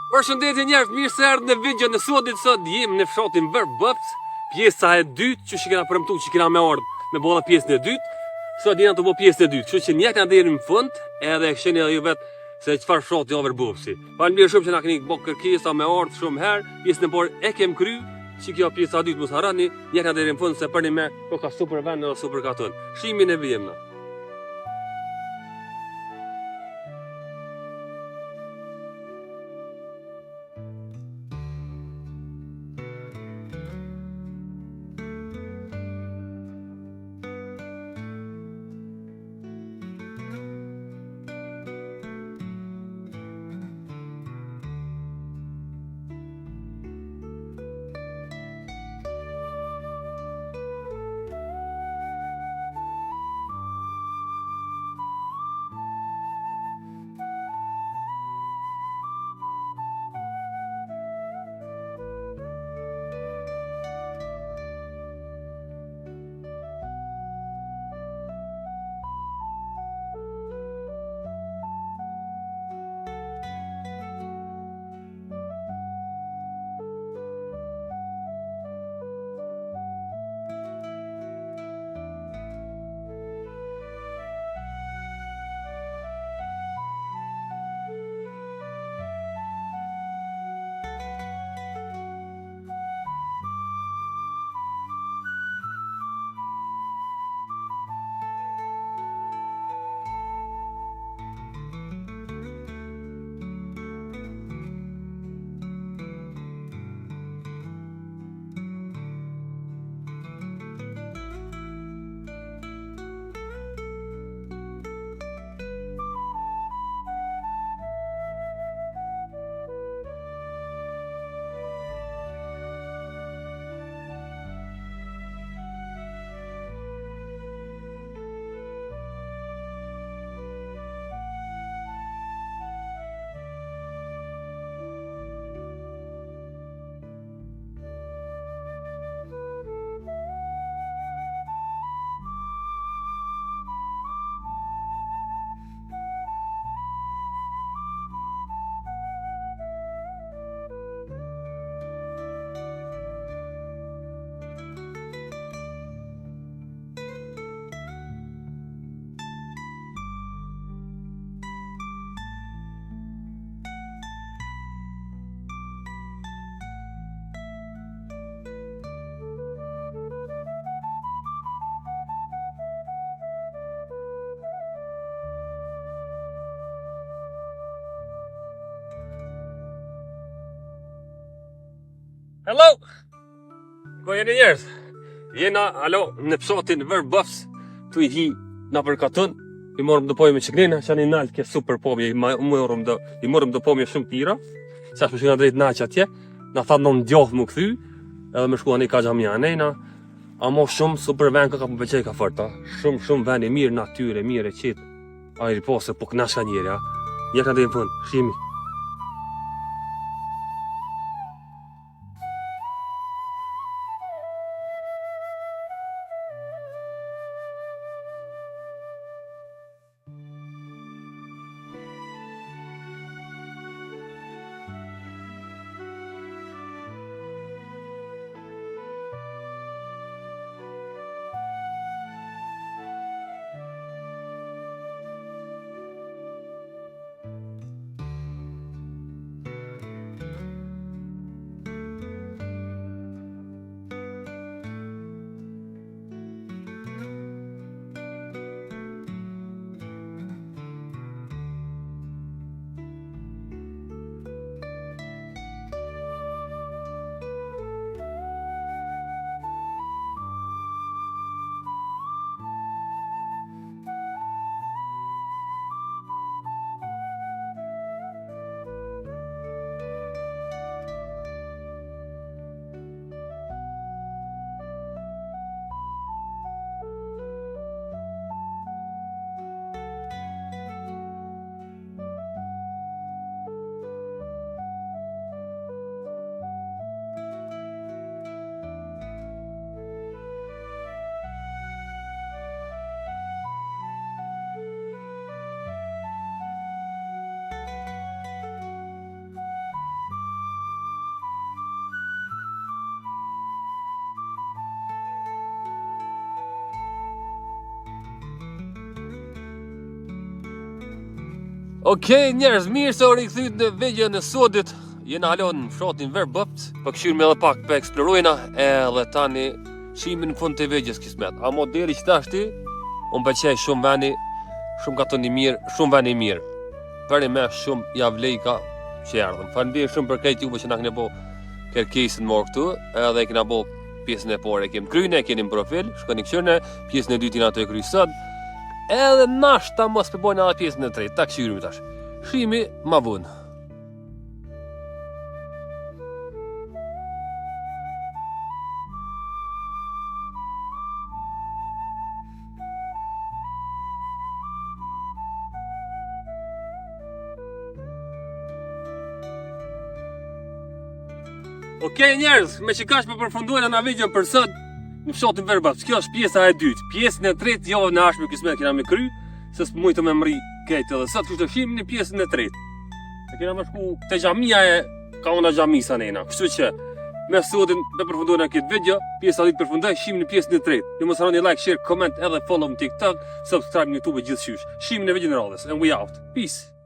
Përshëndetje njerëz, mirë se erdhët në video në sotit. Sot jemi në fshatin Vrbëfs, pjesa e dytë, që kena premtu që kena me ardhë me bolla pjesën e dytë. Sot jena të bo pjesën e dytë, kështu që njëkna deri në fund, edhe e kësheni edhe ju vetë se çfarë fshati o Vrbëfsi. Faleminderit shumë që na keni bë kërkesa me ardhë shumë herë. Pjesën e parë e kem kry, që kjo pjesa e dytë mos harroni, njëkna deri në fund se përni me ka super vend edhe super katon. Shimin e vijemna. Hello! Ku jeni njerëz? Jena, në fshatin Vrbëfs, tu i hi na për katon, i morëm do pojme çiklina, që një naltë ke super pomje, i morëm do pomje shumë tira, që ashtë përshkina drejt naqë atje, na thatë në ndjohë më këthy, edhe me shkuan i ka gjamja nejna, amo shumë super vend ka më pëqej ka fërta, shumë vend i mirë, natyre, mirë e qitë, ajri pose, po knashka njeri, ha, njëka dhe i më fund, shimi. Okej, njerëz, mirë se u rikthit në videon e sodit. Jena halon në fshatin Verbëft, po këshirëm edhe pak për eksplorojna, edhe tani shimin në fund të videos kismet. Amo deri që tashti, unë pëlqej shumë veni, shumë katon i mirë, shumë veni i mirë. Për me shumë javlejka që erdhëm. Faleminderit shumë për këtë juve që na keni bo kërkesën më këtu, edhe e kena bo pjesën e parë e kem kryne, e keni në profil, shkoni këshirëne, pjesën e dytin ato e kry sot. Edhe nashta mos përbojnë edhe pjesën e tretë, ta këshirëmi tash. Shimi ma vonë. Okej njerëz, me që kash për përfundojnë në video për sot në fshatin Verbëft. Kjo është pjesa e dytë. Pjesën e tretë javën e ardhshme kismet kena me kry, se s'mujtë me mri këtë edhe sot, kështu të shimë në pjesën e tretë. E kena me shku te xhamia e Kauna xhamisa nena. Kështu që me sotin me përfundojnë në këtë video, pjesa e dytë përfundoj, shimë në pjesën e tretë. Ju mos harroni like, share, comment edhe follow në TikTok, subscribe në YouTube gjithçysh. Shimë në videon e radhës. And we out. Peace.